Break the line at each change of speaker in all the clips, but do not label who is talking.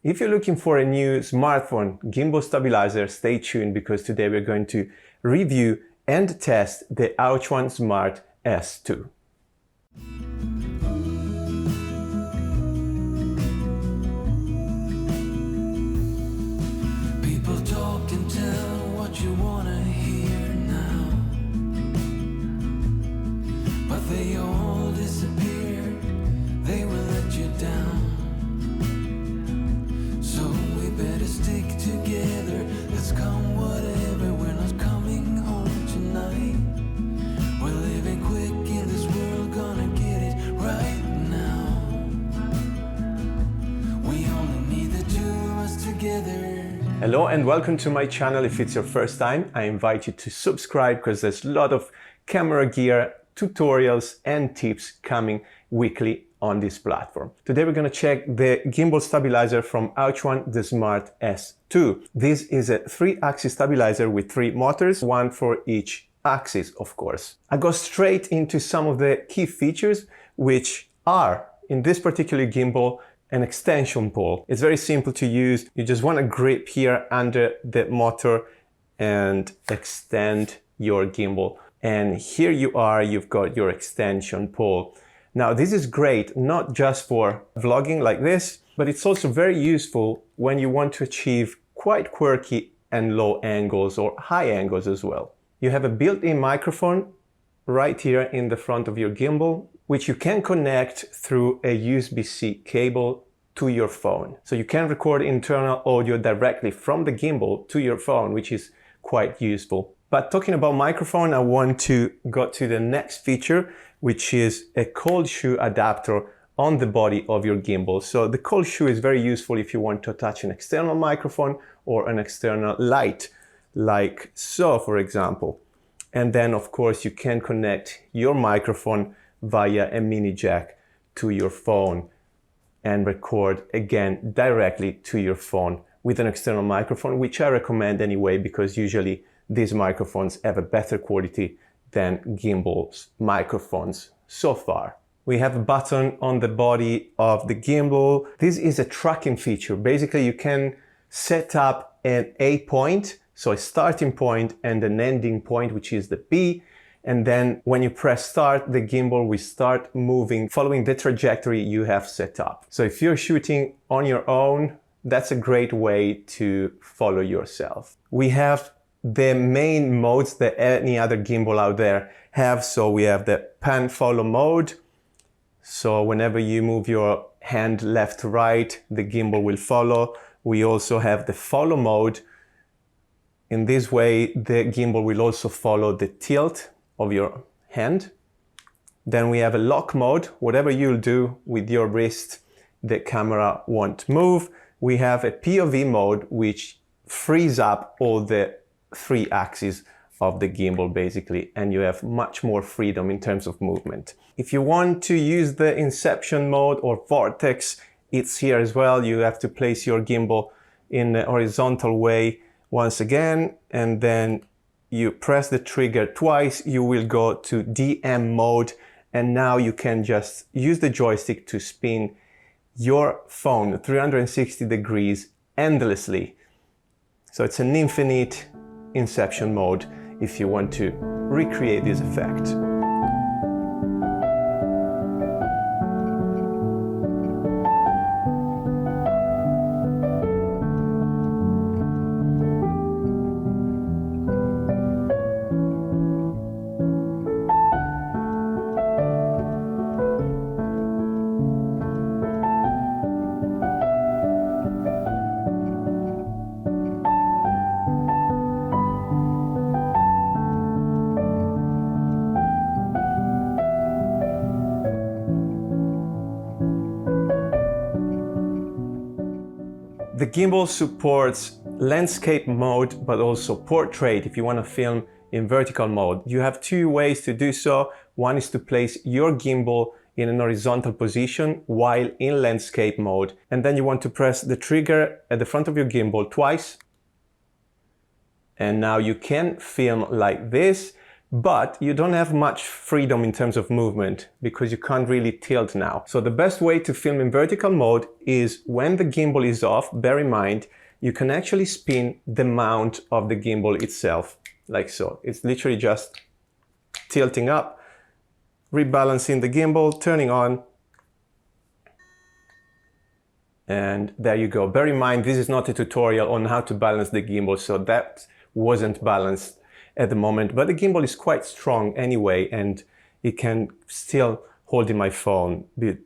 If you're looking for a new smartphone gimbal stabilizer, stay tuned because today we're going to review and test the Aochuan Smart S2.
People talk and tell what you wanna hear now, but they all disappear, they will let you down. So we better stick together, let's come whatever, we're not coming home tonight. We're living quick in this world, gonna get it right now. We only need the two of us together.
Hello and welcome to my channel. If it's your first time, I invite you to subscribe because there's a lot of camera gear, tutorials and tips coming weekly on this platform. Today we're going to check the gimbal stabilizer from Aochuan Smart S2. This is a 3-axis stabilizer with 3 motors, one for each axis, of course. I go straight into some of the key features, which are, in this particular gimbal, an extension pole. It's very simple to use. You just want to grip here under the motor and extend your gimbal. And here you are, you've got your extension pole. Now this is great, not just for vlogging like this, but it's also very useful when you want to achieve quite quirky and low angles or high angles as well. You have a built-in microphone right here in the front of your gimbal, which you can connect through a USB-C cable to your phone. So you can record internal audio directly from the gimbal to your phone, which is quite useful. But talking about microphone, I want to go to the next feature, which is a cold shoe adapter on the body of your gimbal. So the cold shoe is very useful if you want to attach an external microphone or an external light, like so, for example. And then, of course, you can connect your microphone via a mini jack to your phone and record again directly to your phone with an external microphone, which I recommend anyway, because usually these microphones have a better quality than gimbal's microphones so far. We have a button on the body of the gimbal. This is a tracking feature. Basically, you can set up an A point, so a starting point and an ending point, which is the B. And then when you press start, the gimbal will start moving following the trajectory you have set up. So if you're shooting on your own, that's a great way to follow yourself. We have the main modes that any other gimbal out there have. So we have the pan follow mode. So whenever you move your hand left to right, the gimbal will follow. We also have the follow mode. In this way, the gimbal will also follow the tilt of your hand. Then we have a lock mode. Whatever you'll do with your wrist, the camera won't move. We have a POV mode, which frees up all the 3 axes of the gimbal basically, and you have much more freedom in terms of movement. If you want to use the inception mode or vortex, it's here as well. You have to place your gimbal in a horizontal way once again, and then you press the trigger twice, you will go to DM mode, and now you can just use the joystick to spin your phone 360 degrees endlessly. So it's an infinite inception mode if you want to recreate this effect. The gimbal supports landscape mode, but also portrait if you want to film in vertical mode. You have 2 ways to do so. One is to place your gimbal in an horizontal position while in landscape mode. And then you want to press the trigger at the front of your gimbal twice. And now you can film like this. but you don't have much freedom in terms of movement because you can't really tilt now. So the best way to film in vertical mode is when the gimbal is off. Bear in mind, you can actually spin the mount of the gimbal itself, like so. It's literally just tilting up, rebalancing the gimbal, turning on, and there you go. Bear in mind, this is not a tutorial on how to balance the gimbal, so that wasn't balanced at the moment, but the gimbal is quite strong anyway, and it can still hold in my phone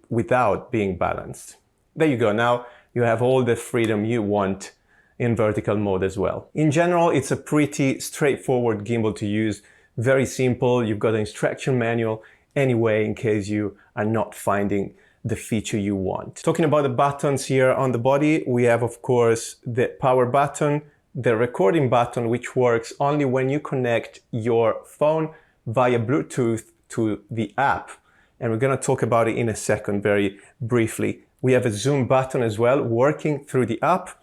without being balanced. There you go. Now you have all the freedom you want in vertical mode as well. In general, it's a pretty straightforward gimbal to use. Very simple. You've got an instruction manual anyway in case you are not finding the feature you want. Talking about the buttons here on the body, we have of course the power button, the recording button, which works only when you connect your phone via Bluetooth to the app. And we're going to talk about it in a second very briefly. We have a zoom button as well working through the app,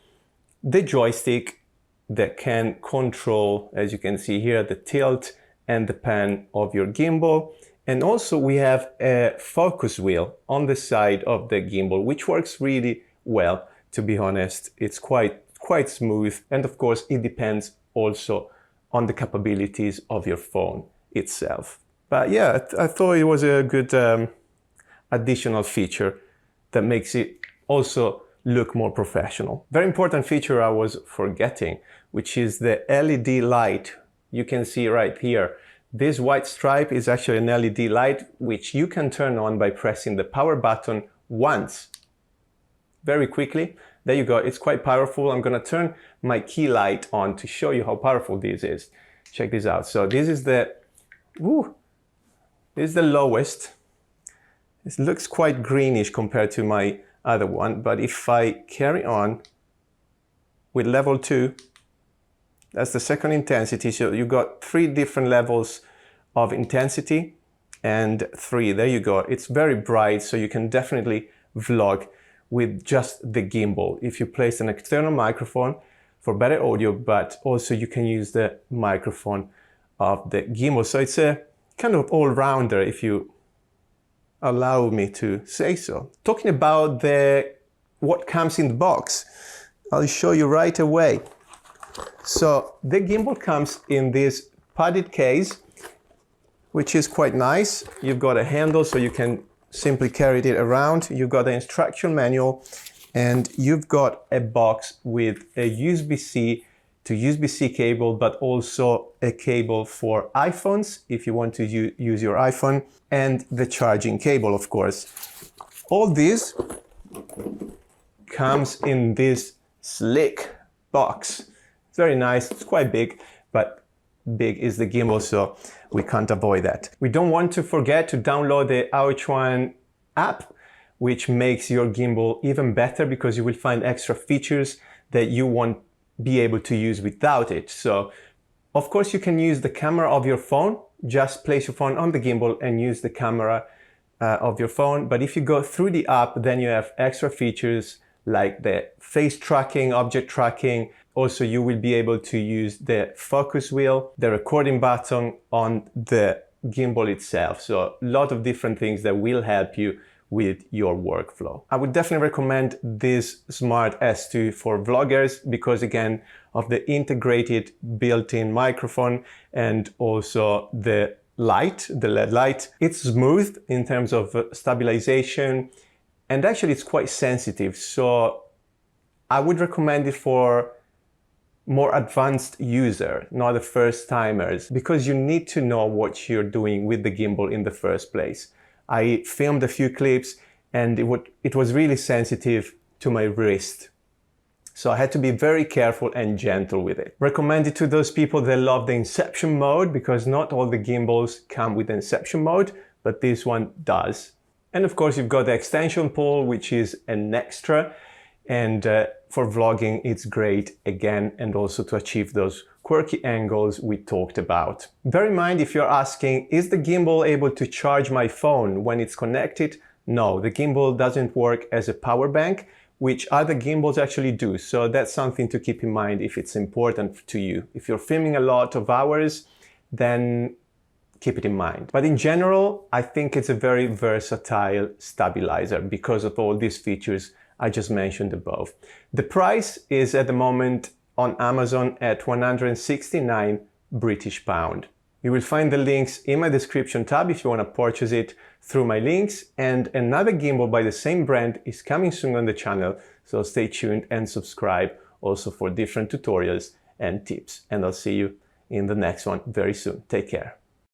the joystick that can control, as you can see here, the tilt and the pan of your gimbal. And also we have a focus wheel on the side of the gimbal, which works really well, to be honest. It's quite smooth. And of course, it depends also on the capabilities of your phone itself. But yeah, I thought it was a good additional feature that makes it also look more professional. Very important feature I was forgetting, which is the LED light. You can see right here. This white stripe is actually an LED light, which you can turn on by pressing the power button once. Very quickly. There you go. It's quite powerful. I'm going to turn my key light on to show you how powerful this is. Check this out. So this is the lowest. It looks quite greenish compared to my other one, but if I carry on with level 2, that's the second intensity. So you got 3 different levels of intensity and 3. There you go. It's very bright, so you can definitely vlog with just the gimbal. If you place an external microphone for better audio, but also you can use the microphone of the gimbal. So it's a kind of all-rounder, if you allow me to say so. Talking about what comes in the box, I'll show you right away. So the gimbal comes in this padded case, which is quite nice. You've got a handle so you can simply carry it around. You've got the instruction manual, and you've got a box with a USB-C to USB-C cable, but also a cable for iPhones if you want to use your iPhone, and the charging cable, of course. All this comes in this slick box. It's very nice. It's quite big, but big is the gimbal, so we can't avoid that. We don't want to forget to download the Aochuan app, which makes your gimbal even better because you will find extra features that you won't be able to use without it. So of course you can use the camera of your phone. Just place your phone on the gimbal and use the camera of your phone. But if you go through the app, then you have extra features like the face tracking, object tracking. Also, you will be able to use the focus wheel, the recording button on the gimbal itself. So a lot of different things that will help you with your workflow. I would definitely recommend this Smart S2 for vloggers because, again, of the integrated built-in microphone and also the light, the LED light. It's smooth in terms of stabilization, and actually it's quite sensitive. So I would recommend it for more advanced user, not the first timers, because you need to know what you're doing with the gimbal in the first place. I filmed a few clips and it was really sensitive to my wrist. So I had to be very careful and gentle with it. Recommend it to those people that love the inception mode, because not all the gimbals come with the inception mode, but this one does. And of course you've got the extension pole, which is an extra. And for vlogging, it's great again, and also to achieve those quirky angles we talked about. Bear in mind, if you're asking, is the gimbal able to charge my phone when it's connected? No, the gimbal doesn't work as a power bank, which other gimbals actually do. So that's something to keep in mind if it's important to you. If you're filming a lot of hours, then keep it in mind. But in general, I think it's a very versatile stabilizer because of all these features I just mentioned above. The price is at the moment on Amazon at 169 British pound. You will find the links in my description tab if you want to purchase it through my links, and another gimbal by the same brand is coming soon on the channel, so stay tuned and subscribe also for different tutorials and tips. And I'll see you in the next one very soon. Take care.